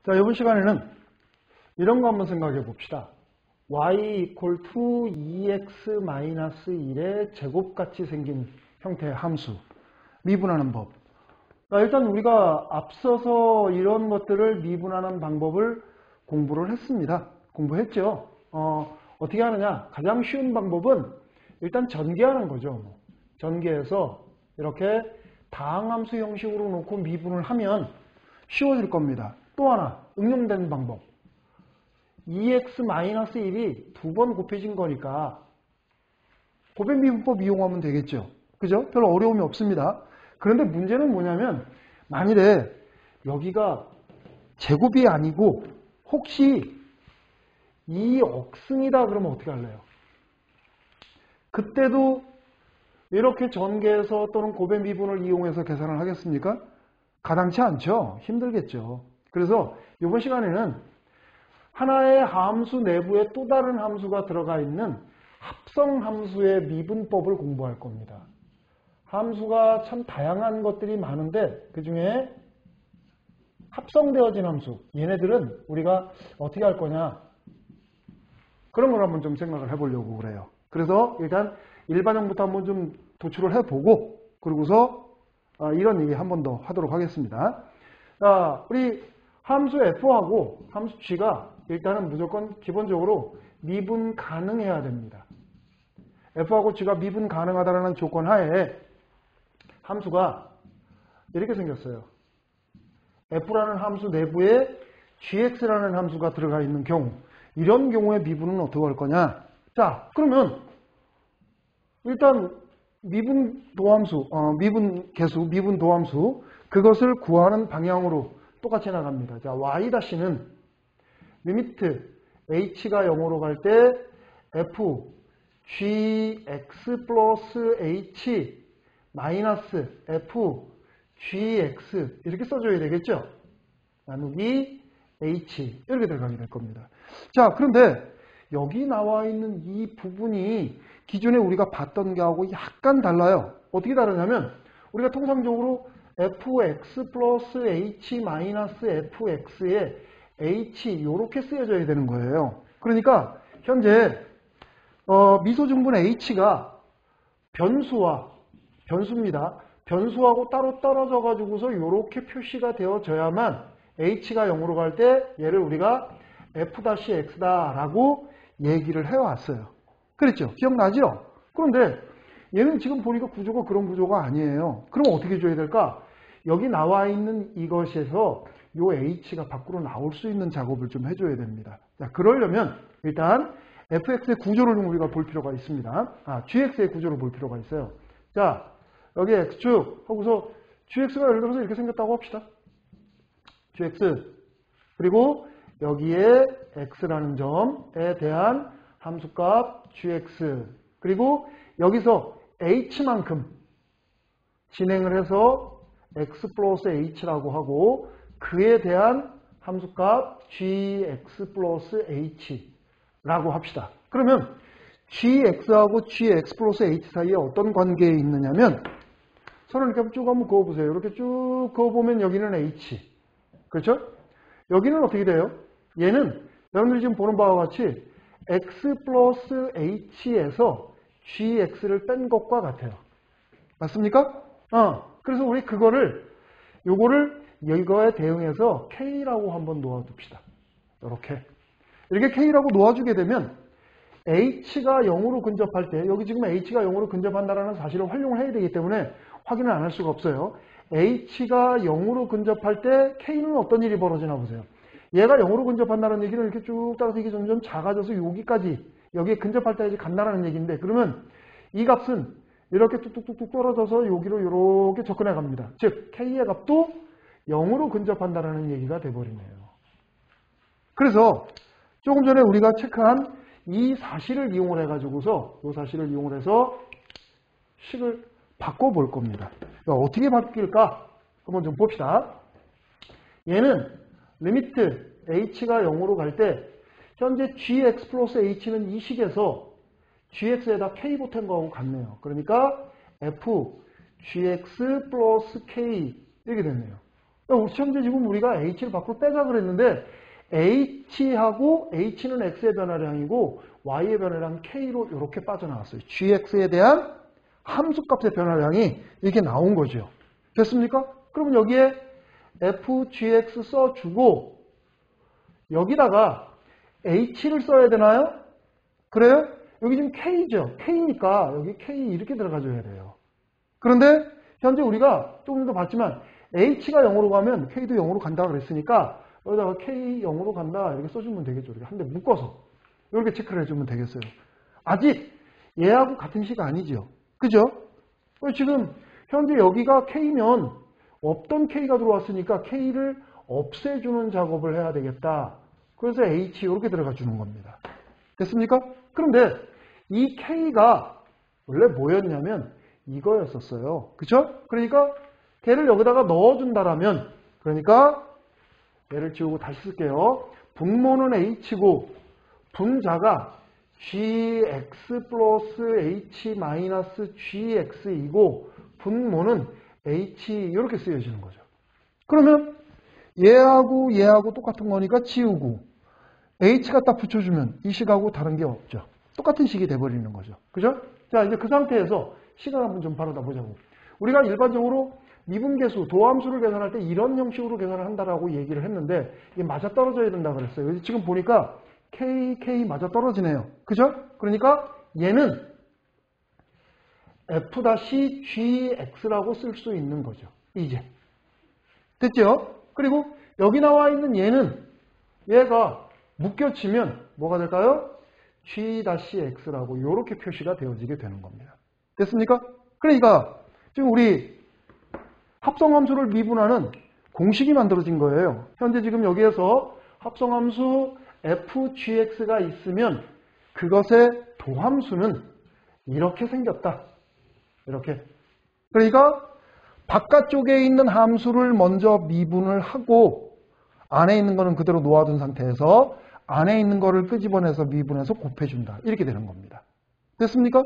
자, 이번 시간에는 이런 거 한번 생각해 봅시다. y equal to 2x-1의 제곱같이 생긴 형태의 함수 미분하는 법. 자, 일단 우리가 앞서서 이런 것들을 미분하는 방법을 공부를 했습니다. 공부했죠. 어떻게 하느냐? 가장 쉬운 방법은 일단 전개하는 거죠. 전개해서 이렇게 다항함수 형식으로 놓고 미분을 하면 쉬워질 겁니다. 또 하나 응용되는 방법. 2x-1이 두 번 곱해진 거니까 곱셈미분법 이용하면 되겠죠. 그죠? 별로 어려움이 없습니다. 그런데 문제는 뭐냐면 만일에 여기가 제곱이 아니고 혹시 2억승이다 그러면 어떻게 할래요? 그때도 이렇게 전개해서 또는 곱셈미분을 이용해서 계산을 하겠습니까? 가당치 않죠. 힘들겠죠. 그래서 이번 시간에는 하나의 함수 내부에 또 다른 함수가 들어가 있는 합성함수의 미분법을 공부할 겁니다. 함수가 참 다양한 것들이 많은데 그 중에 합성되어진 함수, 얘네들은 우리가 어떻게 할 거냐, 그런 걸 한번 좀 생각을 해보려고 그래요. 그래서 일단 일반형부터 한번 좀 도출을 해보고 그러고서 이런 얘기 한 번 더 하도록 하겠습니다. 자, 우리 함수 f하고 함수 g가 일단은 무조건 기본적으로 미분 가능해야 됩니다. f하고 g가 미분 가능하다는 조건 하에 함수가 이렇게 생겼어요. f라는 함수 내부에 gx라는 함수가 들어가 있는 경우, 이런 경우에 미분은 어떻게 할 거냐? 자, 그러면 일단 미분 도함수, 미분 계수, 미분 도함수, 그것을 구하는 방향으로 똑같이 나갑니다. 자, y-는 리미트 h가 0으로 갈 때 f gx 플러스 h 마이너스 f gx 이렇게 써줘야 되겠죠? 나누기 h 이렇게 들어가게 될 겁니다. 자, 그런데 여기 나와 있는 이 부분이 기존에 우리가 봤던 게하고 약간 달라요. 어떻게 다르냐면 우리가 통상적으로 fx 플러스 h 마이너스 fx에 h 이렇게 쓰여져야 되는 거예요. 그러니까 현재 미소증분 h가 변수입니다. 변수하고 따로 떨어져 가지고서 이렇게 표시가 되어져야만 h가 0으로 갈 때 얘를 우리가 f-x다라고 얘기를 해왔어요. 그랬죠? 기억나죠? 그런데 얘는 지금 보니까 구조가 그런 구조가 아니에요. 그럼 어떻게 줘야 될까? 여기 나와 있는 이것에서 요 h가 밖으로 나올 수 있는 작업을 좀 해줘야 됩니다. 자, 그러려면 일단 fx의 구조를 좀 우리가 볼 필요가 있습니다. gx의 구조를 볼 필요가 있어요. 자, 여기 x축 하고서 gx가 예를 들어서 이렇게 생겼다고 합시다. gx 그리고 여기에 x라는 점에 대한 함수값 gx 그리고 여기서 h만큼 진행을 해서 x 플러스 h라고 하고 그에 대한 함수값 gx 플러스 h라고 합시다. 그러면 gx하고 gx 플러스 h 사이에 어떤 관계에 있느냐면 선을 이렇게 쭉 한번 그어보세요. 이렇게 쭉 그어보면 여기는 h. 그렇죠? 여기는 어떻게 돼요? 얘는 여러분들이 지금 보는 바와 같이 x 플러스 h에서 gx를 뺀 것과 같아요. 맞습니까? 그래서 우리 요거를 이거에 대응해서 k라고 한번 놓아둡시다. 이렇게 k라고 놓아주게 되면 h가 0으로 근접할 때, 여기 지금 h가 0으로 근접한다는 사실을 활용을 해야 되기 때문에 확인을 안 할 수가 없어요. h가 0으로 근접할 때 k는 어떤 일이 벌어지나 보세요. 얘가 0으로 근접한다는 얘기는 이렇게 쭉 따라서 이게 점점 작아져서 여기에 근접할 때까지 간다는 얘기인데, 그러면 이 값은 이렇게 뚝뚝뚝뚝 떨어져서 여기로 이렇게 접근해 갑니다. 즉 k의 값도 0으로 근접한다는 얘기가 돼버리네요. 그래서 조금 전에 우리가 체크한 이 사실을 이용을 해가지고서 이 사실을 이용을 해서 식을 바꿔볼 겁니다. 어떻게 바뀔까? 한번 좀 봅시다. 얘는 리미트 h가 0으로 갈 때 현재 gx 플러스 h는 이 식에서 gx에다 k 보탠 거하고 같네요. 그러니까 f gx 플러스 k 이렇게 됐네요. 현재 지금 우리가 h를 밖으로 빼자 그랬는데 h하고 h는 x의 변화량이고 y의 변화량 k로 이렇게 빠져나왔어요. gx에 대한 함수값의 변화량이 이렇게 나온 거죠. 됐습니까? 그러면 여기에 fgx 써주고 여기다가 h를 써야 되나요? 그래요? 여기 지금 k죠. k니까 여기 k 이렇게 들어가줘야 돼요. 그런데 현재 우리가 조금 더 봤지만 h가 0으로 가면 k도 0으로 간다 그랬으니까 여기다가 k 0으로 간다 이렇게 써주면 되겠죠. 이렇게 한 대 묶어서 이렇게 체크를 해주면 되겠어요. 아직 얘하고 같은 시가 아니죠. 그죠? 지금 현재 여기가 k면 없던 k가 들어왔으니까 k를 없애주는 작업을 해야 되겠다. 그래서 h 이렇게 들어가 주는 겁니다. 됐습니까? 그런데 이 k가 원래 뭐였냐면 이거였었어요. 그쵸? 그러니까 걔를 여기다가 넣어준다라면 그러니까 얘를 지우고 다시 쓸게요. 분모는 h고 분자가 gx 플러스 h 마이너스 gx이고 분모는 h 이렇게 쓰여지는 거죠. 그러면 얘하고 얘하고 똑같은 거니까 지우고 h 갖다 붙여주면 이 식하고 다른 게 없죠. 똑같은 식이 돼버리는 거죠. 그죠? 자, 이제 그 상태에서 시간 한번 좀 바라다 보자고. 우리가 일반적으로 미분계수, 도함수를 계산할 때 이런 형식으로 계산을 한다라고 얘기를 했는데 이게 맞아떨어져야 된다 그랬어요. 지금 보니까 k 맞아떨어지네요. 그죠? 그러니까 얘는 f-gx라고 쓸 수 있는 거죠. 이제. 됐죠? 그리고 여기 나와 있는 얘는 얘가 묶여치면 뭐가 될까요? g-x라고 이렇게 표시가 되어지게 되는 겁니다. 됐습니까? 그러니까 지금 우리 합성함수를 미분하는 공식이 만들어진 거예요. 현재 지금 여기에서 합성함수 fgx가 있으면 그것의 도함수는 이렇게 생겼다. 이렇게. 그러니까 바깥쪽에 있는 함수를 먼저 미분을 하고 안에 있는 거는 그대로 놓아둔 상태에서 안에 있는 거를 끄집어내서 미분해서 곱해준다. 이렇게 되는 겁니다. 됐습니까?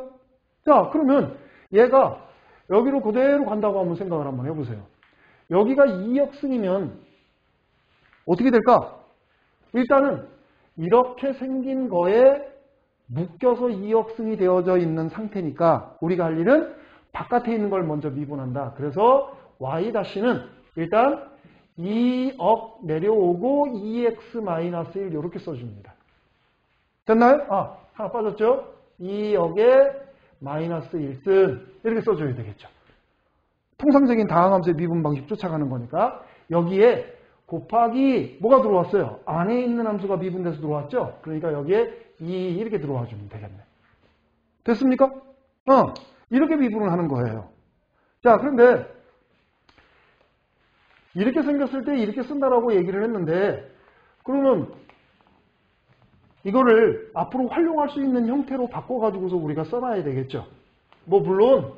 자, 그러면 얘가 여기로 그대로 간다고 한번 생각을 한번 해보세요. 여기가 2역승이면 어떻게 될까? 일단은 이렇게 생긴 거에 묶여서 2역승이 되어져 있는 상태니까 우리가 할 일은 바깥에 있는 걸 먼저 미분한다. 그래서 y-는 일단 2억 내려오고 2x-1 이렇게 써줍니다. 됐나요? 아, 하나 빠졌죠? 2억에 마이너스 1승 이렇게 써줘야 되겠죠. 통상적인 다항함수의 미분 방식 쫓아가는 거니까 여기에 곱하기 뭐가 들어왔어요? 안에 있는 함수가 미분돼서 들어왔죠? 그러니까 여기에 2 이렇게 들어와 주면 되겠네. 됐습니까? 이렇게 미분을 하는 거예요. 자, 그런데 이렇게 생겼을 때 이렇게 쓴다라고 얘기를 했는데 그러면 이거를 앞으로 활용할 수 있는 형태로 바꿔가지고서 우리가 써놔야 되겠죠. 뭐 물론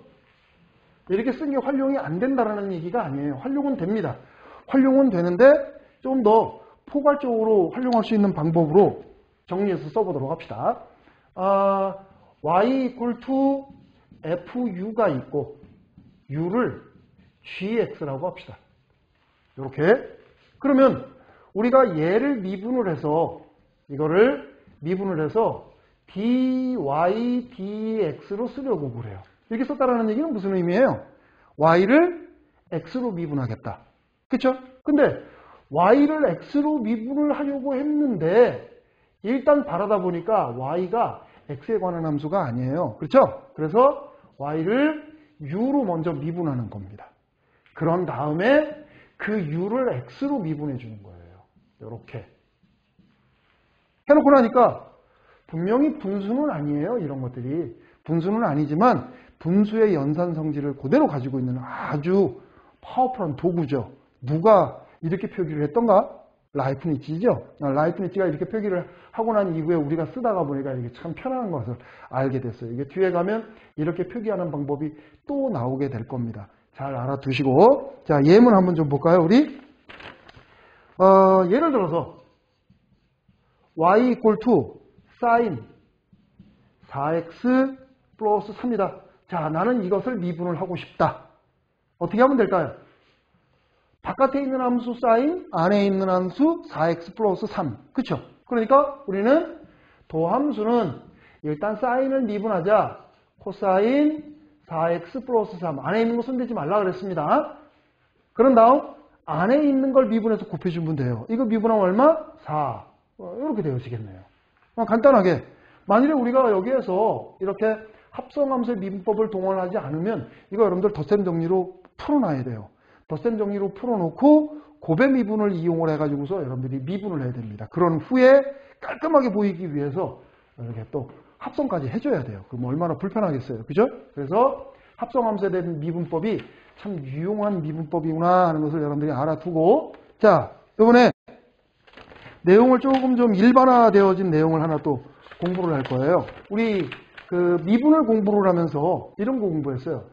이렇게 쓴 게 활용이 안 된다라는 얘기가 아니에요. 활용은 됩니다. 활용은 되는데 좀 더 포괄적으로 활용할 수 있는 방법으로 정리해서 써보도록 합시다. y equal to fu가 있고 u를 gx라고 합시다. 이렇게. 그러면 우리가 얘를 미분을 해서 이거를 미분을 해서 dy dx로 쓰려고 그래요. 이렇게 썼다라는 얘기는 무슨 의미예요? y를 x로 미분하겠다. 그쵸? 근데 y를 x로 미분을 하려고 했는데 일단 바라다 보니까 y가 x에 관한 함수가 아니에요. 그렇죠? 그래서 y를 u로 먼저 미분하는 겁니다. 그런 다음에 그 u를 x로 미분해 주는 거예요. 이렇게. 해놓고 나니까 분명히 분수는 아니에요. 이런 것들이. 분수는 아니지만 분수의 연산 성질을 그대로 가지고 있는 아주 파워풀한 도구죠. 누가 이렇게 표기를 했던가? 라이프니츠죠. 라이프니츠가 이렇게 표기를 하고 난 이후에 우리가 쓰다가 보니까 이게 참 편안한 것을 알게 됐어요. 이게 뒤에 가면 이렇게 표기하는 방법이 또 나오게 될 겁니다. 잘 알아두시고. 자, 예문 한번 좀 볼까요, 우리? 예를 들어서 y equal to sin 4x 플러스 3이다. 자, 나는 이것을 미분을 하고 싶다. 어떻게 하면 될까요? 바깥에 있는 함수 사인, 안에 있는 함수 4x 플러스 3. 그쵸? 그러니까 우리는 도함수는 일단 사인을 미분하자. 코사인 4x 플러스 3. 안에 있는 거 손대지 말라 그랬습니다. 그런 다음 안에 있는 걸 미분해서 곱해주면 돼요. 이거 미분하면 얼마? 4. 이렇게 되어지겠네요. 간단하게 만일에 우리가 여기에서 이렇게 합성함수의 미분법을 동원하지 않으면 이거 여러분들 덧셈 정리로 풀어놔야 돼요. 덧셈 정리로 풀어놓고 곱의 미분을 이용을 해가지고서 여러분들이 미분을 해야 됩니다. 그런 후에 깔끔하게 보이기 위해서 이렇게 또 합성까지 해줘야 돼요. 그럼 얼마나 불편하겠어요. 그죠? 그래서 합성함수에 대한 미분법이 참 유용한 미분법이구나 하는 것을 여러분들이 알아두고, 자, 이번에 내용을 조금 좀 일반화되어진 내용을 하나 또 공부를 할 거예요. 우리 그 미분을 공부를 하면서 이런 거 공부했어요.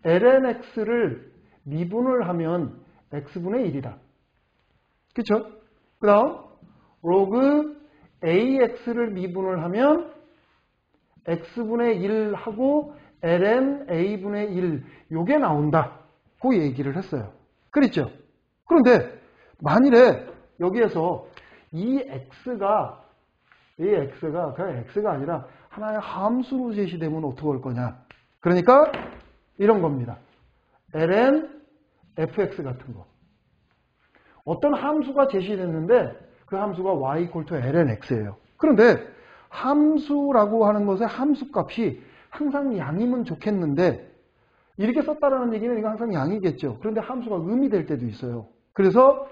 lnx를 미분을 하면 x분의 1이다. 그쵸? 그 다음 로그 ax를 미분을 하면 x분의 1하고 ln a분의 1 요게 나온다. 그 얘기를 했어요. 그랬죠? 그런데 만일에 여기에서 이 x가 그냥 x가 아니라 하나의 함수로 제시되면 어떻게 할 거냐. 그러니까 이런 겁니다. ln fx 같은 거. 어떤 함수가 제시됐는데 그 함수가 y ln x예요. 그런데 함수라고 하는 것의 함수값이 항상 양이면 좋겠는데 이렇게 썼다라는 얘기는 이거 항상 양이겠죠. 그런데 함수가 음이 될 때도 있어요. 그래서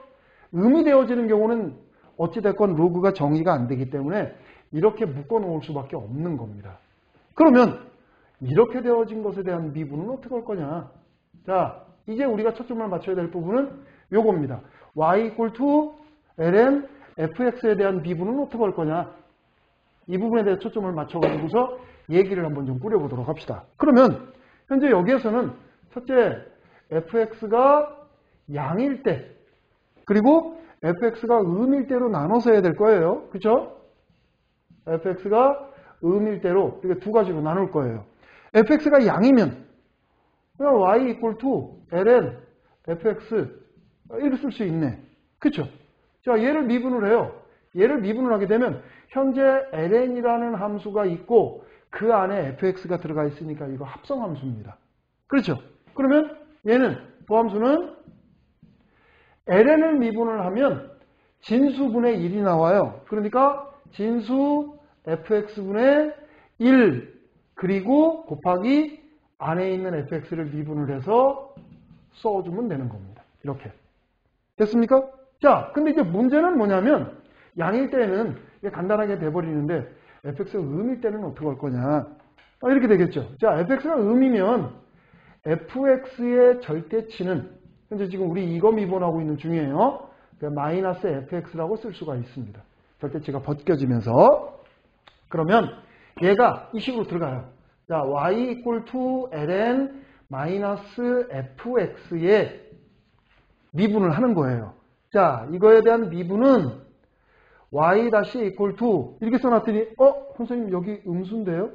음이 되어지는 경우는 어찌됐건 로그가 정의가 안 되기 때문에 이렇게 묶어 놓을 수밖에 없는 겁니다. 그러면 이렇게 되어진 것에 대한 미분은 어떻게 할 거냐. 자, 이제 우리가 초점을 맞춰야 될 부분은 요겁니다. y ln fx에 대한 미분은 어떻게 할 거냐. 이 부분에 대해 초점을 맞춰가지고서 얘기를 한번 좀 꾸려보도록 합시다. 그러면 현재 여기에서는 첫째 fx가 양일 때 그리고 fx가 음일 때로 나눠서 해야 될 거예요. 그렇죠? fx가 음일 때로 이렇게 두 가지로 나눌 거예요. fx가 양이면 그냥 y ln fx 이렇게 쓸 수 있네. 그렇죠? 자, 얘를 미분을 해요. 얘를 미분을 하게 되면 현재 ln이라는 함수가 있고 그 안에 fx가 들어가 있으니까 이거 합성함수입니다. 그렇죠? 그러면 얘는 도함수는 ln을 미분을 하면 진수분의 1이 나와요. 그러니까 진수 fx분의 1 그리고 곱하기 안에 있는 fx를 미분을 해서 써주면 되는 겁니다. 이렇게. 됐습니까? 자, 근데 이제 문제는 뭐냐면 양일 때는 이게 간단하게 돼버리는데 fx가 음일 때는 어떻게 할 거냐. 이렇게 되겠죠. 자, fx가 음이면 fx의 절대치는 현재 지금 우리 이거 미분하고 있는 중이에요. 마이너스 fx라고 쓸 수가 있습니다. 절대치가 벗겨지면서. 그러면 얘가 이 식으로 들어가요. 자, y ln 마이너스 fx에 미분을 하는 거예요. 자, 이거에 대한 미분은 y 다시 이렇게 써놨더니 선생님 여기 음수인데요?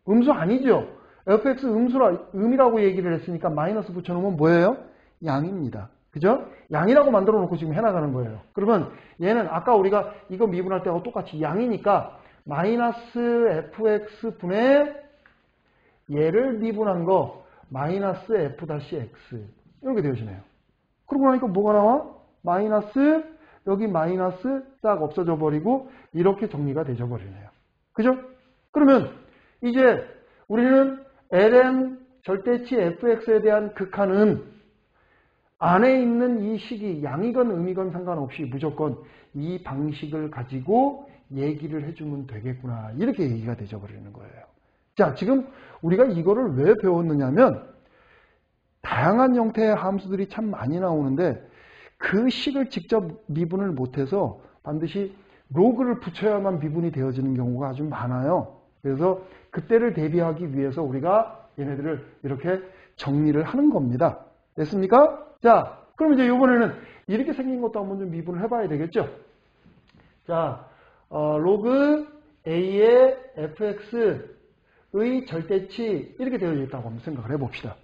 음수 아니죠? fx 음이라고 얘기를 했으니까 마이너스 붙여놓으면 뭐예요? 양입니다. 그죠? 양이라고 만들어 놓고 지금 해나가는 거예요. 그러면 얘는 아까 우리가 이거 미분할 때하고 똑같이 양이니까 마이너스 fx분의 얘를 미분한 거 마이너스 f-x 이렇게 되어지네요. 그러고 나니까 뭐가 나와? 마이너스 여기 마이너스 싹 없어져 버리고 이렇게 정리가 되져 버리네요. 그죠? 그러면 이제 우리는 ln 절대치 fx에 대한 극한은 안에 있는 이 식이 양이건 음이건 상관없이 무조건 이 방식을 가지고 얘기를 해주면 되겠구나. 이렇게 얘기가 되져 버리는 거예요. 자, 지금 우리가 이거를 왜 배웠느냐면 다양한 형태의 함수들이 참 많이 나오는데 그 식을 직접 미분을 못해서 반드시 로그를 붙여야만 미분이 되어지는 경우가 아주 많아요. 그래서 그때를 대비하기 위해서 우리가 얘네들을 이렇게 정리를 하는 겁니다. 됐습니까? 자, 그럼 이제 이번에는 이렇게 생긴 것도 한번 좀 미분을 해봐야 되겠죠? 자, 로그 a의 fx의 절대치 이렇게 되어 있다고 한번 생각을 해봅시다.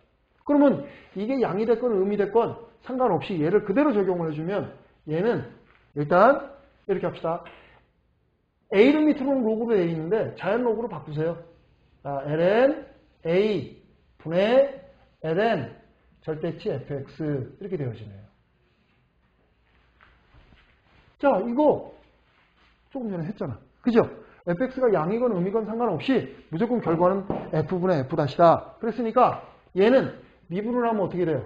그러면 이게 양이 됐건 음이 됐건 상관없이 얘를 그대로 적용을 해주면 얘는 일단 이렇게 합시다. A를 밑으로 로그로 되어 있는데 자연 로그로 바꾸세요. 자, ln A 분의 ln 절대치 fx 이렇게 되어지네요. 자, 이거 조금 전에 했잖아. 그죠? fx가 양이건 음이건 상관없이 무조건 결과는 f분의 f-다. 그랬으니까 얘는 미분을 하면 어떻게 돼요?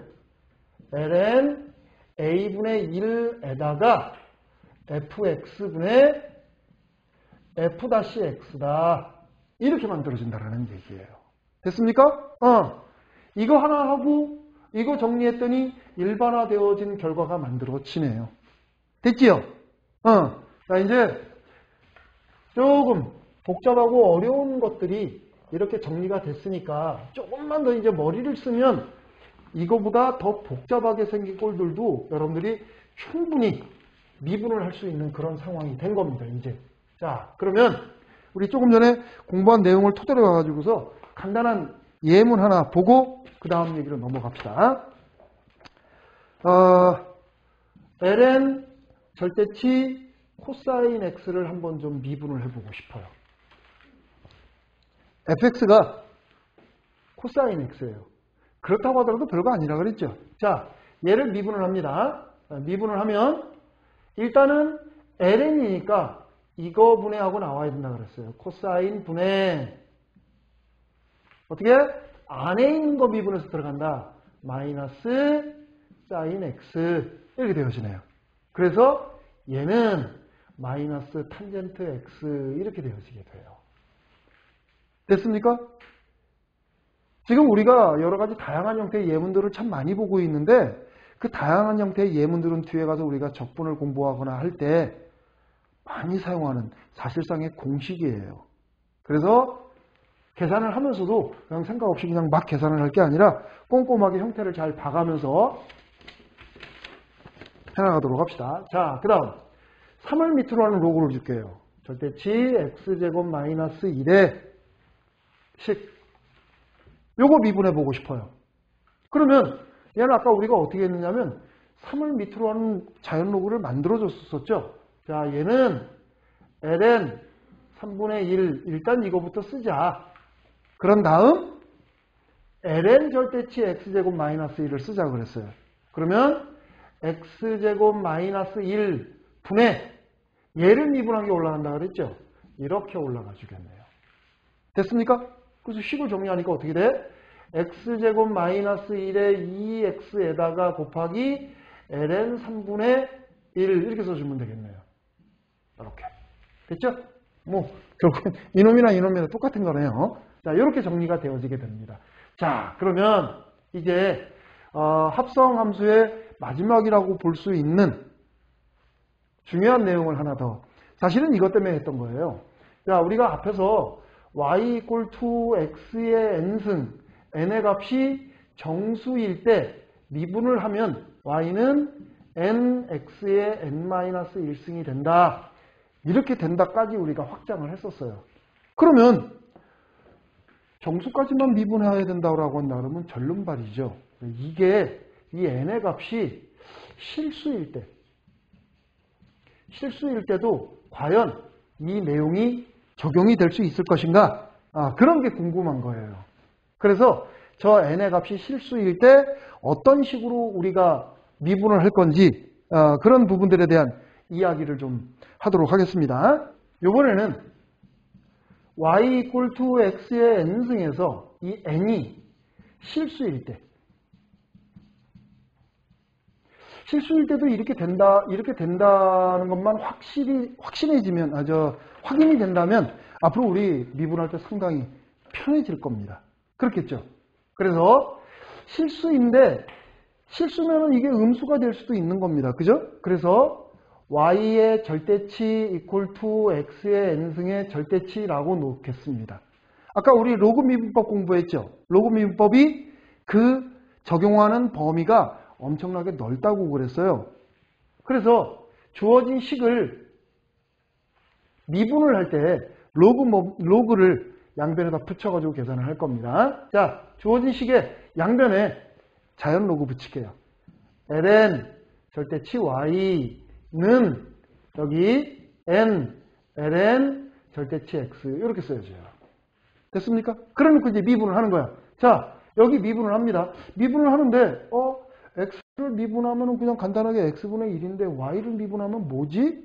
ln a분의 1에다가 fx분의 f-x다. 이렇게 만들어진다는 얘기예요. 됐습니까? 이거 하나 하고 이거 정리했더니 일반화되어진 결과가 만들어지네요. 됐지요? 자, 이제 조금 복잡하고 어려운 것들이 이렇게 정리가 됐으니까 조금만 더 이제 머리를 쓰면 이거보다 더 복잡하게 생긴 꼴들도 여러분들이 충분히 미분을 할 수 있는 그런 상황이 된 겁니다, 이제. 자, 그러면 우리 조금 전에 공부한 내용을 토대로 해가지고서 간단한 예문 하나 보고 그 다음 얘기로 넘어갑시다. ln 절대치 코사인 x를 한번 좀 미분을 해보고 싶어요. fx가 코사인 x예요. 그렇다고 하더라도 별거 아니라 그랬죠. 자, 얘를 미분을 합니다. 미분을 하면 일단은 ln이니까 이거 분해하고 나와야 된다 그랬어요. 코사인 분해. 어떻게? 안에 있는 거 미분해서 들어간다. 마이너스 사인 x 이렇게 되어지네요. 그래서 얘는 마이너스 탄젠트 x 이렇게 되어지게 돼요. 됐습니까? 지금 우리가 여러 가지 다양한 형태의 예문들을 참 많이 보고 있는데 그 다양한 형태의 예문들은 뒤에 가서 우리가 적분을 공부하거나 할 때 많이 사용하는 사실상의 공식이에요. 그래서 계산을 하면서도 그냥 생각 없이 그냥 막 계산을 할 게 아니라 꼼꼼하게 형태를 잘 봐가면서 해나가도록 합시다. 자, 그 다음 3을 밑으로 하는 로그를 줄게요. 절대치 x제곱 마이너스 1의 식. 요거 미분해 보고 싶어요. 그러면 얘는 아까 우리가 어떻게 했느냐면 3을 밑으로 하는 자연 로그를 만들어 줬었죠. 자, 얘는 ln 3분의 1 일단 이거부터 쓰자. 그런 다음 ln 절대치 x제곱 마이너스 1을 쓰자 그랬어요. 그러면 x제곱 마이너스 1 분의 얘를 미분한 게 올라간다 그랬죠. 이렇게 올라가 주겠네요. 됐습니까? 그래서 식을 정리하니까 어떻게 돼? x제곱 마이너스 1의 2x에다가 곱하기 ln 3분의 1 이렇게 써주면 되겠네요. 이렇게. 됐죠? 뭐 결국은 이놈이나 이놈이나 똑같은 거네요. 자, 이렇게 정리가 되어지게 됩니다. 자, 그러면 이제 합성함수의 마지막이라고 볼 수 있는 중요한 내용을 하나 더. 사실은 이것 때문에 했던 거예요. 자, 우리가 앞에서 y equal to x의 n승, n의 값이 정수일 때 미분을 하면 y는 nx의 n-1승이 된다. 이렇게 된다까지 우리가 확장을 했었어요. 그러면 정수까지만 미분해야 된다고 한다 그러면 절름발이죠. 이게 이 n의 값이 실수일 때도 과연 이 내용이 적용이 될 수 있을 것인가? 그런 게 궁금한 거예요. 그래서 저 n의 값이 실수일 때 어떤 식으로 우리가 미분을 할 건지 그런 부분들에 대한 이야기를 좀 하도록 하겠습니다. 이번에는 y equal to x의 n승에서 이 n이 실수일 때도 이렇게 된다는 것만 확인이 된다면 앞으로 우리 미분할 때 상당히 편해질 겁니다. 그렇겠죠? 그래서 실수면은 이게 음수가 될 수도 있는 겁니다. 그죠? 그래서 y의 절대치 equal to x의 n승의 절대치라고 놓겠습니다. 아까 우리 로그 미분법 공부했죠? 로그 미분법이 그 적용하는 범위가 엄청나게 넓다고 그랬어요. 그래서 주어진 식을 미분을 할 때 로그를 양변에다 붙여가지고 계산을 할 겁니다. 자, 주어진 식의 양변에 자연 로그 붙일게요. ln 절대치 y는 여기 n ln 절대치 x 이렇게 써야죠. 됐습니까? 그러니까 이제 미분을 하는 거야. 자, 여기 미분을 합니다. 미분을 하는데 x를 미분하면 그냥 간단하게 x분의 1인데 y를 미분하면 뭐지?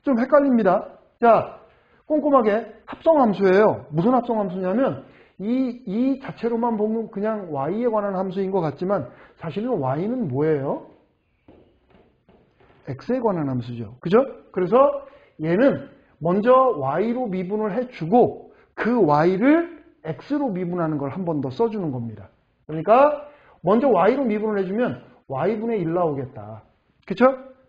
좀 헷갈립니다. 자, 꼼꼼하게 합성함수예요. 무슨 합성함수냐면 이 자체로만 보면 그냥 y에 관한 함수인 것 같지만 사실은 y는 뭐예요? x에 관한 함수죠. 그죠? 그래서 얘는 먼저 y로 미분을 해주고 그 y를 x로 미분하는 걸 한 번 더 써주는 겁니다. 그러니까 먼저 y로 미분을 해주면 y분의 1 나오겠다. 그쵸?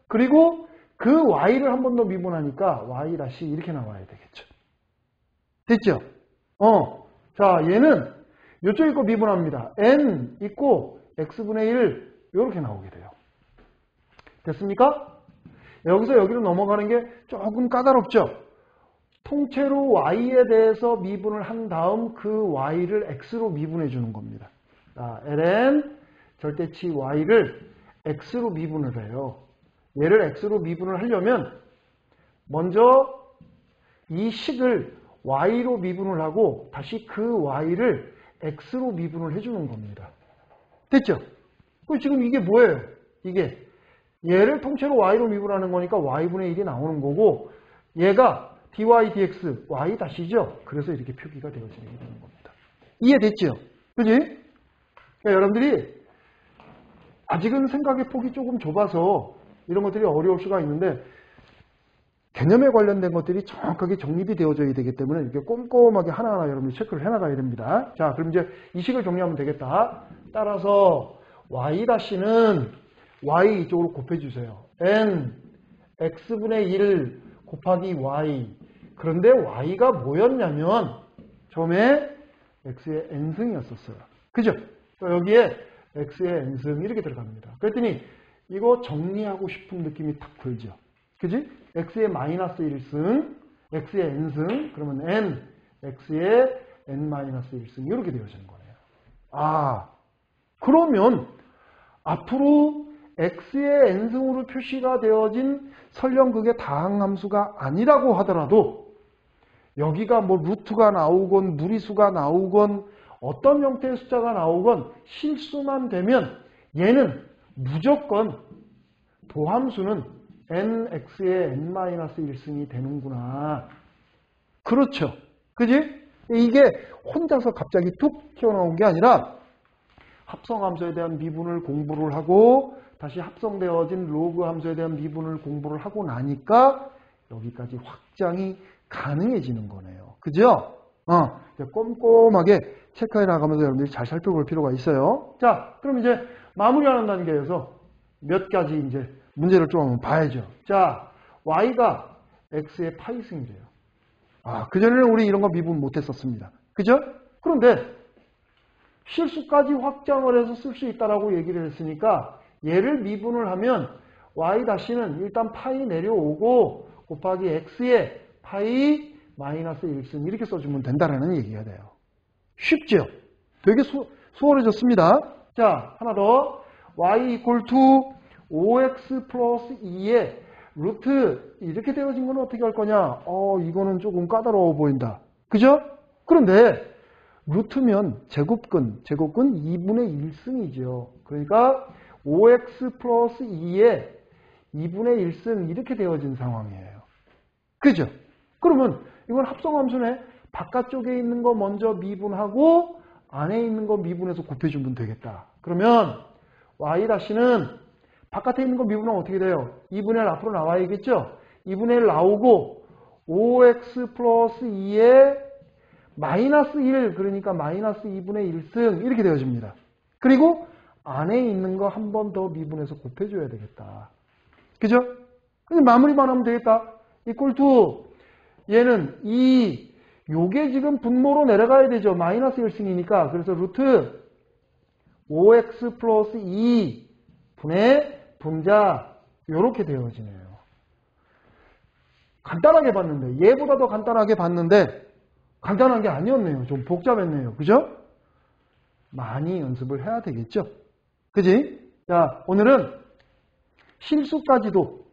그리고 그 y를 한 번 더 미분하니까 y 다시 이렇게 나와야 되겠죠. 됐죠? 자, 얘는 이쪽에 거 미분합니다. n 있고 x분의 1 이렇게 나오게 돼요. 됐습니까? 여기서 여기로 넘어가는 게 조금 까다롭죠? 통째로 y에 대해서 미분을 한 다음 그 y를 x로 미분해 주는 겁니다. 자, ln 절대치 y를 x로 미분을 해요. 얘를 x로 미분을 하려면 먼저 이 식을 y로 미분을 하고 다시 그 y를 x로 미분을 해주는 겁니다. 됐죠? 그럼 지금 이게 뭐예요? 이게 얘를 통째로 y로 미분하는 거니까 y분의 1이 나오는 거고 얘가 dy dx y 다시죠? 그래서 이렇게 표기가 되어지게 되는 겁니다. 이해됐죠? 그지? 그러니까 여러분들이 아직은 생각의 폭이 조금 좁아서 이런 것들이 어려울 수가 있는데 개념에 관련된 것들이 정확하게 정립이 되어져야 되기 때문에 이렇게 꼼꼼하게 하나하나 여러분들이 체크를 해나가야 됩니다. 자, 그럼 이제 이 식을 정리하면 되겠다. 따라서 y-는 y 이쪽으로 곱해주세요. n x분의 1 곱하기 y. 그런데 y가 뭐였냐면 처음에 x의 n승이었었어요. 그죠? 여기에 x의 n승 이렇게 들어갑니다. 그랬더니 이거 정리하고 싶은 느낌이 탁 들죠. 그지? x의 마이너스 1승, x의 n승, 그러면 n, x의 n 마이너스 1승 이렇게 되어지는 거예요. 아, 그러면 앞으로 x의 n승으로 표시가 되어진 설령 그게 다항함수가 아니라고 하더라도 여기가 뭐 루트가 나오건 무리수가 나오건 어떤 형태의 숫자가 나오건 실수만 되면 얘는 무조건 도함수는 nx의 n-1승이 되는구나. 그렇죠. 그지? 이게 혼자서 갑자기 툭 튀어나온 게 아니라 합성함수에 대한 미분을 공부를 하고 다시 합성되어진 로그 함수에 대한 미분을 공부를 하고 나니까 여기까지 확장이 가능해지는 거네요. 그죠? 꼼꼼하게 체크해 나가면서 여러분들이 잘 살펴볼 필요가 있어요. 자, 그럼 이제 마무리하는 단계에서 몇 가지 이제 문제를 좀 한번 봐야죠. 자, y가 x의 파이승이래요. 그전에는 우리 이런 거 미분 못했었습니다. 그죠? 그런데 실수까지 확장을 해서 쓸 수 있다라고 얘기를 했으니까 얘를 미분을 하면 y-는 일단 파이 내려오고 곱하기 x의 파이 마이너스 1승 이렇게 써주면 된다라는 얘기가 돼요. 쉽죠? 되게 수월해졌습니다. 자, 하나 더. y equal to 5x 플러스 2의 루트 이렇게 되어진 건 어떻게 할 거냐? 이거는 조금 까다로워 보인다. 그죠? 그런데 루트면 제곱근 2분의 1승이죠. 그러니까 5x 플러스 2의 2분의 1승 이렇게 되어진 상황이에요. 그죠? 그러면 이건 합성함수네. 바깥쪽에 있는 거 먼저 미분하고 안에 있는 거 미분해서 곱해주면 되겠다. 그러면 y-는 바깥에 있는 거 미분하면 어떻게 돼요? 2분의 1 앞으로 나와야겠죠? 2분의 1 나오고 5x 플러스 2의 마이너스 1 그러니까 마이너스 2분의 1승 이렇게 되어집니다. 그리고 안에 있는 거 한 번 더 미분해서 곱해줘야 되겠다. 그죠? 근데 마무리만 하면 되겠다. equal to 얘는 요게 지금 분모로 내려가야 되죠. 마이너스 1승이니까. 그래서 루트 5x 플러스 2 분의 분자 이렇게 되어지네요. 간단하게 봤는데 얘보다 더 간단하게 봤는데 간단한 게 아니었네요. 좀 복잡했네요. 그죠? 많이 연습을 해야 되겠죠? 그지? 자, 오늘은 실수까지도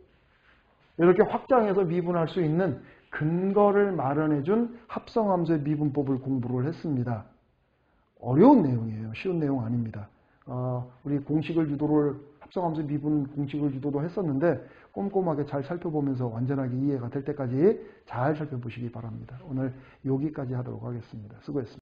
이렇게 확장해서 미분할 수 있는 근거를 마련해준 합성함수의 미분법을 공부를 했습니다. 어려운 내용이에요. 쉬운 내용 아닙니다. 우리 공식을 유도를 합성함수 미분 공식을 유도도 했었는데 꼼꼼하게 잘 살펴보면서 완전하게 이해가 될 때까지 잘 살펴보시기 바랍니다. 오늘 여기까지 하도록 하겠습니다. 수고했습니다.